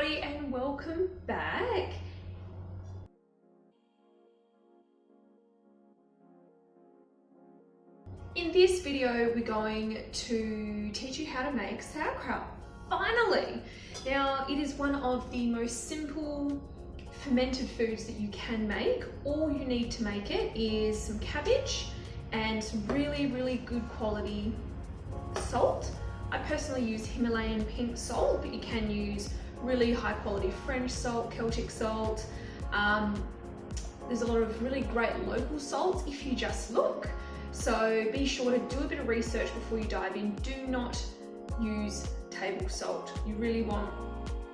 everybody and welcome back. In this video we're going to teach you how to make sauerkraut, finally! Now it is one of the most simple fermented foods that you can make. All you need to make it is some cabbage and some really good quality salt. I personally use Himalayan pink salt, but you can use really high quality French salt, Celtic salt. There's a lot of really great local salts if you just look. So be sure to do a bit of research before you dive in. Do not use table salt. You really want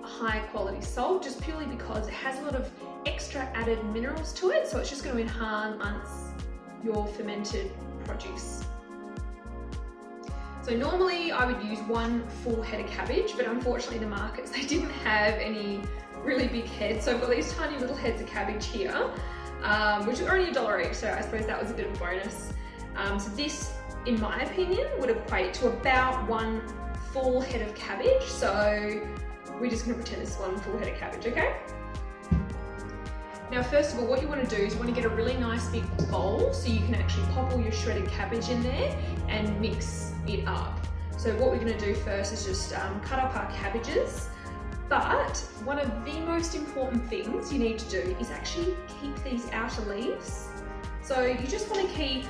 a high quality salt, just purely because it has a lot of extra added minerals to it. So it's just going to enhance your fermented produce. So normally I would use one full head of cabbage, but unfortunately the markets, they didn't have any really big heads. So I've got these tiny little heads of cabbage here, which are only $1 each, so I suppose that was a bit of a bonus. So this, in my opinion, would equate to about one full head of cabbage. So we're just gonna pretend this is one full head of cabbage, okay? Now, first of all, what you want to do is you want to get a really nice big bowl so you can actually pop all your shredded cabbage in there and mix it up. So what we're going to do first is just cut up our cabbages, but one of the most important things you need to do is actually keep these outer leaves. So you just want to keep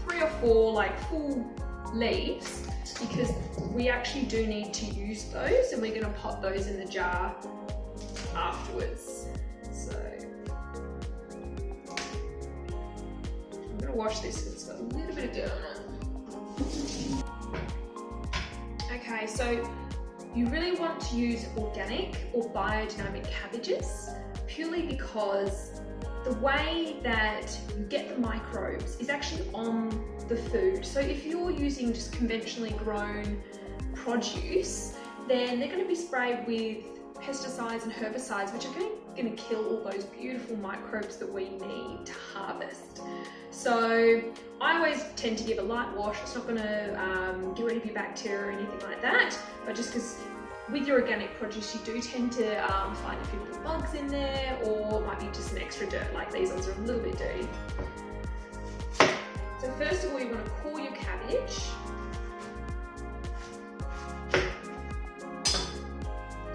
3 or 4 like full leaves, because we actually do need to use those, and we're going to pop those in the jar afterwards. So I'm going to wash this because it's got a little bit of dirt on it. Okay, so you really want to use organic or biodynamic cabbages, purely because the way that you get the microbes is actually on the food. So if you're using just conventionally grown produce, then they're going to be sprayed with pesticides and herbicides, which are going to kill all those beautiful microbes that we need to harvest. So I always tend to give a light wash. It's not going to get rid of your bacteria or anything like that, but just because with your organic produce you do tend to find a few little bugs in there, or it might be just an extra dirt, like these ones are a little bit dirty. So first of all, you want to core your cabbage.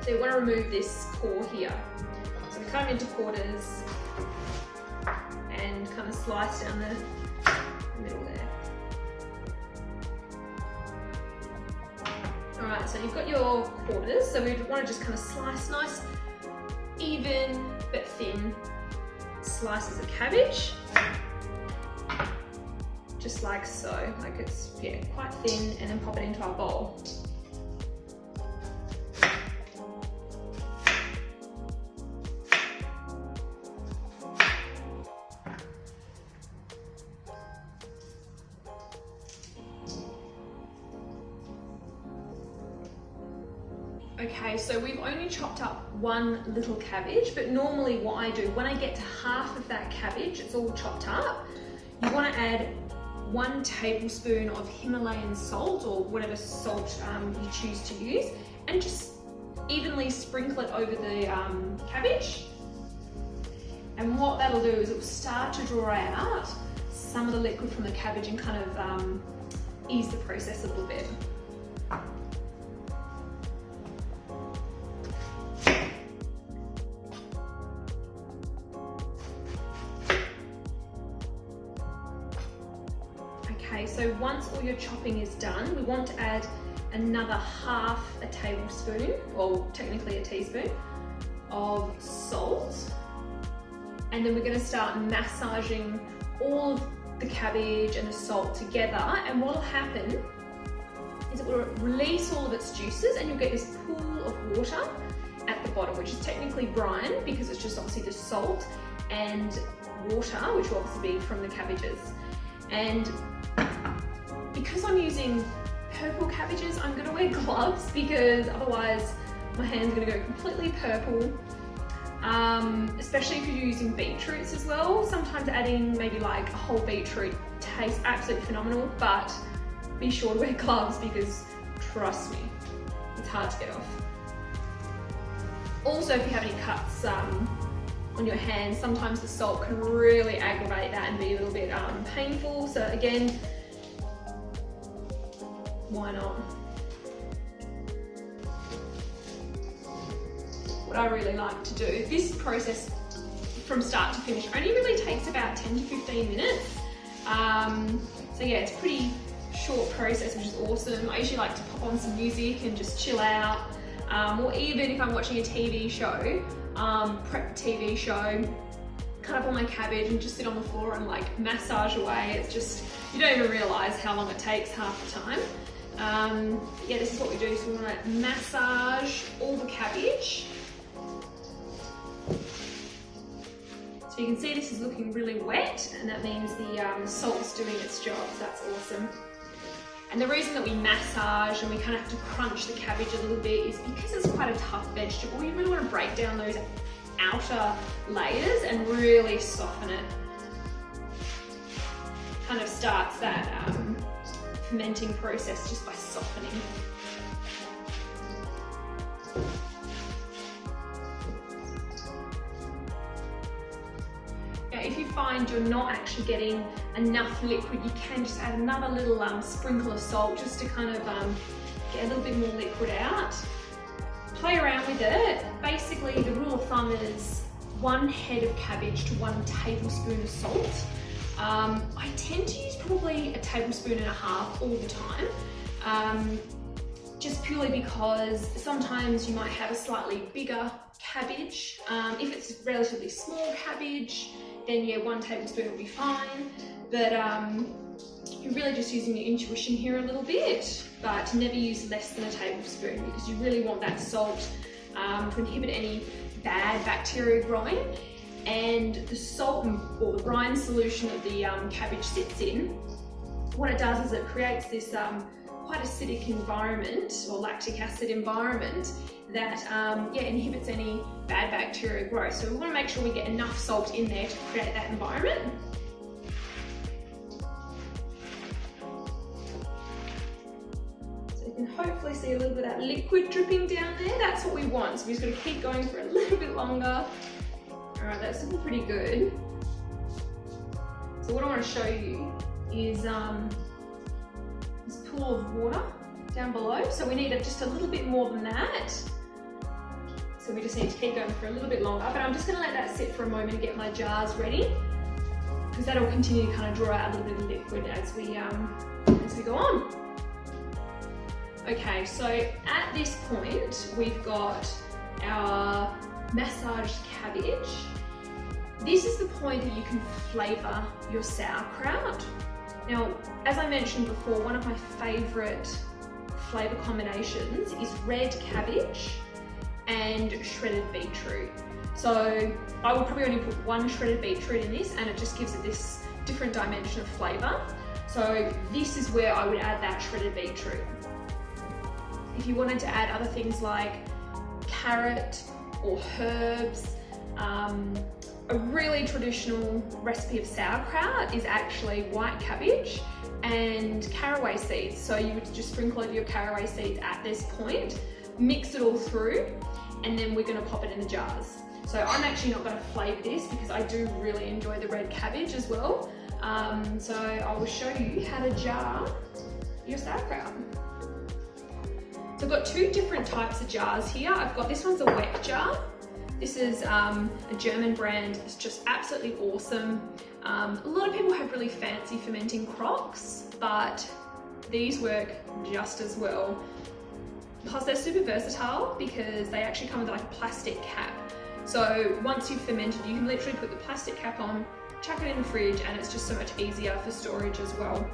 So you want to remove this core here. So we cut them into quarters and kind of slice down the middle there. Alright, so you've got your quarters, so we want to just kind of slice nice, even but thin slices of cabbage. Just like so, like it's quite thin, and then pop it into our bowl. Okay, so we've only chopped up one little cabbage, but normally what I do, when I get to half of that cabbage, it's all chopped up, you want to add 1 tablespoon of Himalayan salt, or whatever salt you choose to use, and just evenly sprinkle it over the cabbage. And what that'll do is it will start to draw out some of the liquid from the cabbage and kind of ease the process a little bit. Okay, so once all your chopping is done, we want to add another half a tablespoon, or technically a teaspoon, of salt. And then we're going to start massaging all of the cabbage and the salt together, and what will happen is it will release all of its juices, and you'll get this pool of water at the bottom, which is technically brine because it's just obviously the salt and water, which will obviously be from the cabbages. And because I'm using purple cabbages, I'm going to wear gloves because otherwise my hand's going to go completely purple. Especially if you're using beetroots as well. Sometimes adding maybe like a whole beetroot tastes absolutely phenomenal, but be sure to wear gloves because trust me, it's hard to get off. Also, if you have any cuts on your hands, sometimes the salt can really aggravate that and be a little bit painful. So again, why not? What I really like to do, this process from start to finish only really takes about 10 to 15 minutes. So yeah, it's a pretty short process, which is awesome. I usually like to pop on some music and just chill out. Or even if I'm watching a TV show, prep TV show, cut up all my cabbage and just sit on the floor and like massage away. It's just, you don't even realise how long it takes half the time. Yeah, this is what we do. So we want to massage all the cabbage. So you can see this is looking really wet, and that means the salt's doing its job, so that's awesome. And the reason that we massage and we kind of have to crunch the cabbage a little bit is because it's quite a tough vegetable. You really want to break down those outer layers and really soften it. Kind of starts that fermenting process just by softening. If you find you're not actually getting enough liquid, you can just add another little sprinkle of salt just to kind of get a little bit more liquid out. Play around with it. Basically, the rule of thumb is 1 head of cabbage to 1 tablespoon of salt. I tend to use probably 1.5 tablespoons all the time, just purely because sometimes you might have a slightly bigger cabbage. If it's relatively small cabbage, then yeah, 1 tablespoon will be fine. But you're really just using your intuition here a little bit, but never use less than 1 tablespoon because you really want that salt to inhibit any bad bacteria growing. And the salt or the brine solution that the cabbage sits in, what it does is it creates this quite acidic environment or lactic acid environment that yeah, inhibits any bad bacteria growth. So we want to make sure we get enough salt in there to create that environment. So you can hopefully see a little bit of that liquid dripping down there. That's what we want. So we just got to keep going for a little bit longer. All right, that's looking pretty good. So what I want to show you is this pool of water down below. So we need just a little bit more than that. So we just need to keep going for a little bit longer, but I'm just going to let that sit for a moment and get my jars ready, because that'll continue to kind of draw out a little bit of liquid as we go on. Okay, so at this point we've got our massaged cabbage. This is the point that you can flavour your sauerkraut. Now, as I mentioned before, one of my favourite flavour combinations is red cabbage and shredded beetroot. So I would probably only put 1 shredded beetroot in this, and it just gives it this different dimension of flavour. So this is where I would add that shredded beetroot. If you wanted to add other things like carrot or herbs, a really traditional recipe of sauerkraut is actually white cabbage and caraway seeds. So you would just sprinkle over your caraway seeds at this point, mix it all through, and then we're going to pop it in the jars. So I'm actually not going to flavour this because I do really enjoy the red cabbage as well. So I will show you how to jar your sauerkraut. So I've got 2 different types of jars here. I've got, this one's a wet jar. This is a German brand. It's just absolutely awesome. A lot of people have really fancy fermenting crocks, but these work just as well. Plus they're super versatile because they actually come with like a plastic cap. So once you've fermented, you can literally put the plastic cap on, chuck it in the fridge, and it's just so much easier for storage as well.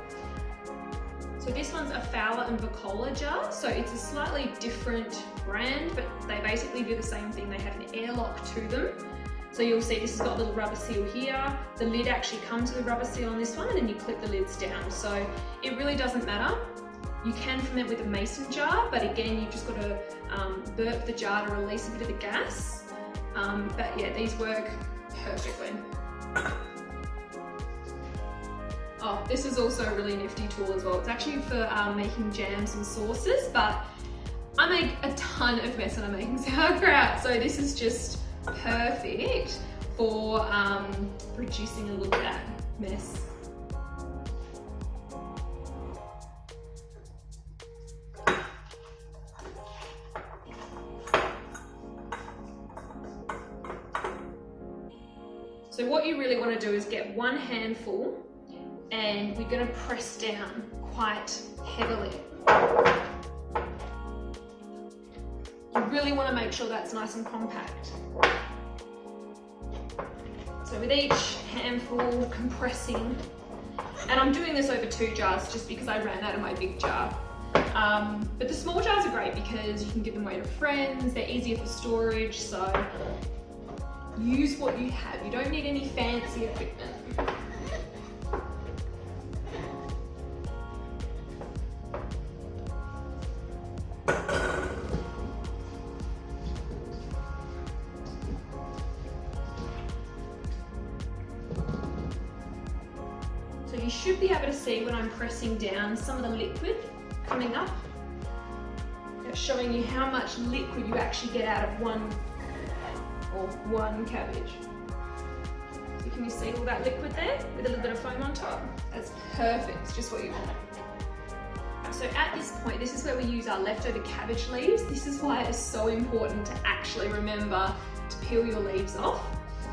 So this one's a Fowler and Vacola jar. So it's a slightly different brand, but they basically do the same thing. They have an airlock to them. So you'll see this has got a little rubber seal here. The lid actually comes with a rubber seal on this one, and then you clip the lids down. So it really doesn't matter. You can ferment with a mason jar, but again, you've just got to burp the jar to release a bit of the gas. But yeah, these work perfectly. Oh, this is also a really nifty tool as well. It's actually for making jams and sauces, but I make a ton of mess when I'm making sauerkraut. right, so this is just perfect for reducing a look at that mess. So what you really want to do is get one handful and we're going to press down quite heavily. You really want to make sure that's nice and compact. So with each handful compressing, and I'm doing this over 2 jars just because I ran out of my big jar. But the small jars are great because you can give them away to friends, they're easier for storage, so use what you have. You don't need any fancy equipment. So you should be able to see when I'm pressing down some of the liquid coming up. It's showing you how much liquid you actually get out of one cabbage. So can you see all that liquid there with a little bit of foam on top? That's perfect, it's just what you want. So at this point, this is where we use our leftover cabbage leaves. This is why it's so important to actually remember to peel your leaves off.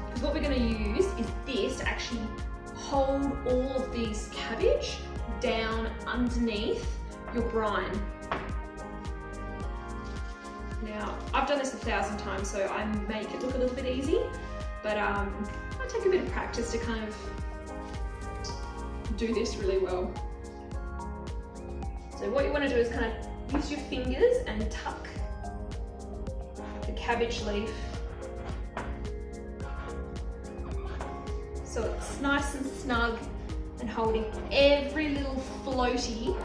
Because what we're going to use is this to actually hold all of these cabbage down underneath your brine. Now, I've done this 1,000 times, so I make it look a little bit easy, but I take a bit of practice to kind of do this really well. So what you want to do is kind of use your fingers and tuck the cabbage leaf so it's nice and snug and holding every little floaty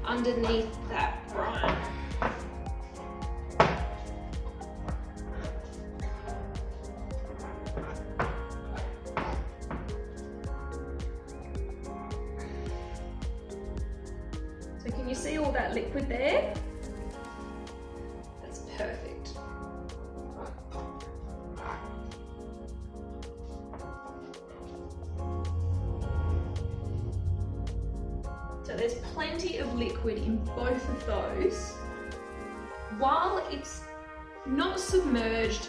underneath that brine. So can you see all that liquid there? That's perfect. So there's plenty of liquid in both of those. While it's not submerged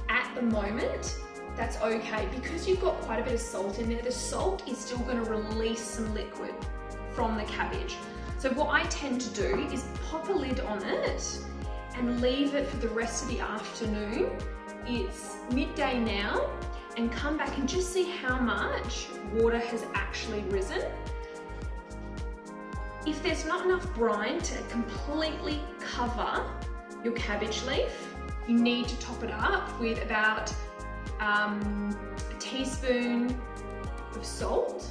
at the moment, that's okay because you've got quite a bit of salt in there. The salt is still going to release some liquid from the cabbage. So what I tend to do is pop a lid on it and leave it for the rest of the afternoon. It's midday now, and come back and just see how much water has actually risen. If there's not enough brine to completely cover your cabbage leaf, you need to top it up with about a teaspoon of salt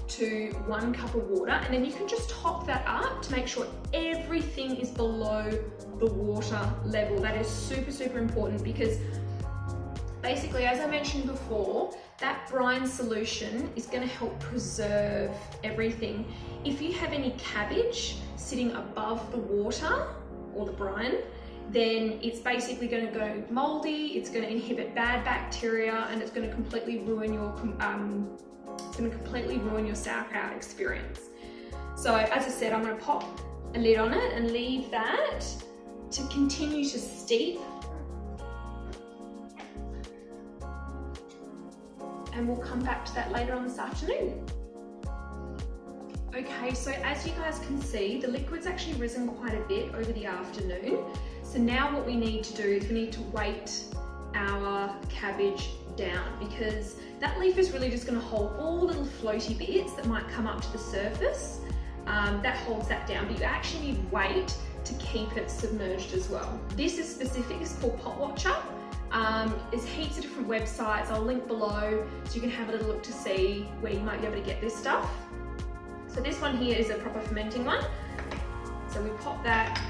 to 1 cup of water, and then you can just top that up to make sure everything is below the water level. That is super, super important because basically, as I mentioned before, that brine solution is going to help preserve everything. If you have any cabbage sitting above the water or the brine, then it's basically going to go moldy, it's going to inhibit bad bacteria, and it's going to completely ruin your sauerkraut experience. So as I said, I'm going to pop a lid on it and leave that to continue to steep. And we'll come back to that later on this afternoon. Okay, so as you guys can see, the liquid's actually risen quite a bit over the afternoon. So now what we need to do is we need to weight our cabbage down, because that leaf is really just going to hold all the little floaty bits that might come up to the surface. That holds that down, but you actually need weight to keep it submerged as well. This is specific, it's called Pot Watcher. There's heaps of different websites, I'll link below so you can have a little look to see where you might be able to get this stuff. So this one here is a proper fermenting one. So we pop that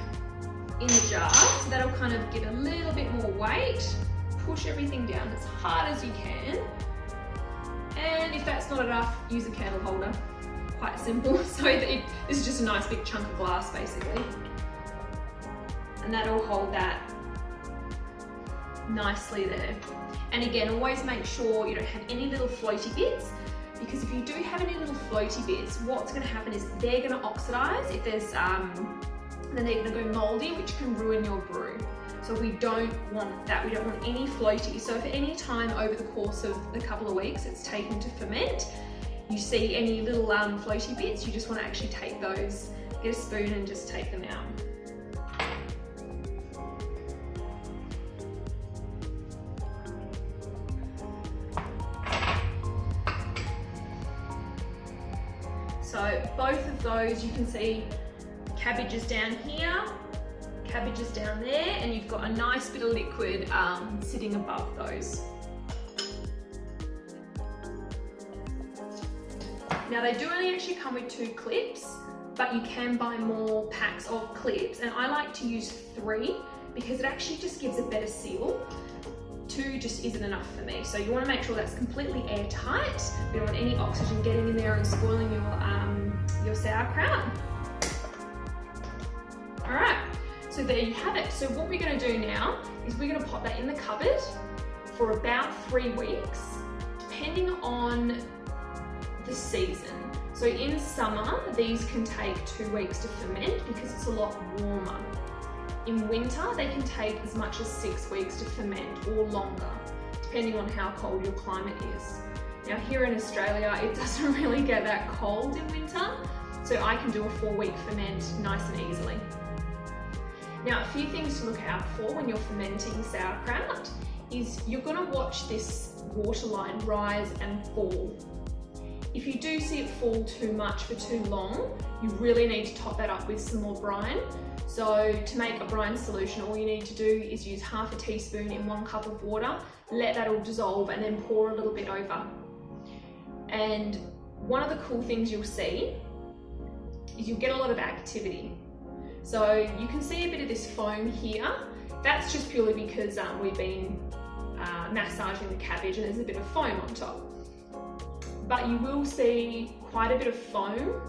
in the jar, so that'll kind of give a little bit more weight, push everything down as hard as you can. And if that's not enough, use a candle holder. Quite simple. So this is just a nice big chunk of glass basically. And that'll hold that nicely there. And again, always make sure you don't have any little floaty bits, because if you do have any little floaty bits, what's going to happen is they're going to oxidize. If there's, then they're going to go moldy, which can ruin your brew. So we don't want that. We don't want any floaty. So if at any time over the course of a couple of weeks it's taken to ferment, you see any little floaty bits, you just want to actually take those, get a spoon and just take them out. So both of those, you can see cabbage is down here, cabbage is down there, and you've got a nice bit of liquid sitting above those. Now they do only actually come with 2 clips, but you can buy more packs of clips, and I like to use 3 because it actually just gives a better seal. 2 just isn't enough for me. So you want to make sure that's completely airtight. You don't want any oxygen getting in there and spoiling your sauerkraut. All right, so there you have it. So what we're going to do now is we're going to pop that in the cupboard for about 3 weeks, depending on the season. So in summer, these can take 2 weeks to ferment because it's a lot warmer. In winter, they can take as much as 6 weeks to ferment or longer, depending on how cold your climate is. Now here in Australia, it doesn't really get that cold in winter, so I can do a 4-week ferment nice and easily. Now, a few things to look out for when you're fermenting sauerkraut is you're going to watch this water line rise and fall. If you do see it fall too much for too long, you really need to top that up with some more brine. So to make a brine solution, all you need to do is use half a teaspoon in 1 cup of water, let that all dissolve, and then pour a little bit over. And one of the cool things you'll see is you'll get a lot of activity. So you can see a bit of this foam here. That's just purely because we've been massaging the cabbage and there's a bit of foam on top. But you will see quite a bit of foam,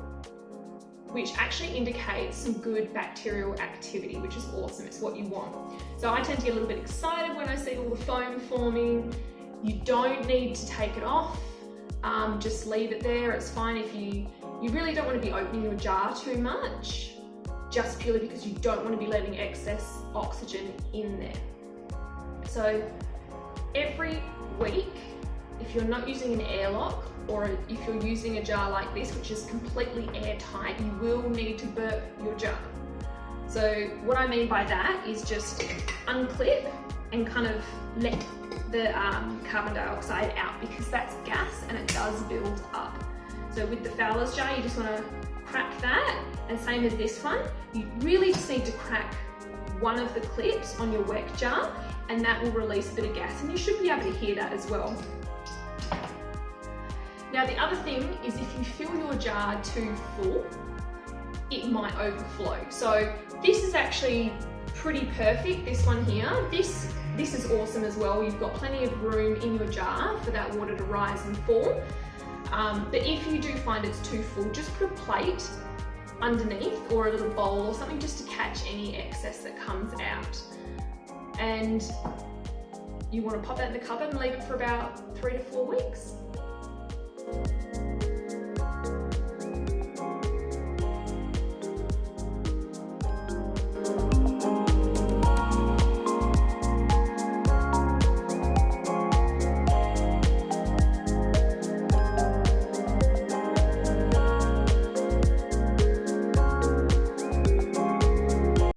which actually indicates some good bacterial activity, which is awesome. It's what you want. So I tend to get a little bit excited when I see all the foam forming. You don't need to take it off. Just leave it there. It's fine if you really don't want to be opening your jar too much, just purely because you don't want to be letting excess oxygen in there. So every week, if you're not using an airlock, or if you're using a jar like this, which is completely airtight, you will need to burp your jar. So what I mean by that is just unclip and kind of let the carbon dioxide out, because that's gas and it does build up. So with the Fowler's jar, you just want to crack that, and same as this one, you really just need to crack one of the clips on your wet jar, and that will release a bit of gas, and you should be able to hear that as well. Now the other thing is, if you fill your jar too full, it might overflow. So this is actually pretty perfect, this one here. This is awesome as well. You've got plenty of room in your jar for that water to rise and fall. But if you do find it's too full, just put a plate underneath or a little bowl or something just to catch any excess that comes out. And you want to pop that in the cupboard and leave it for about 3 to 4 weeks.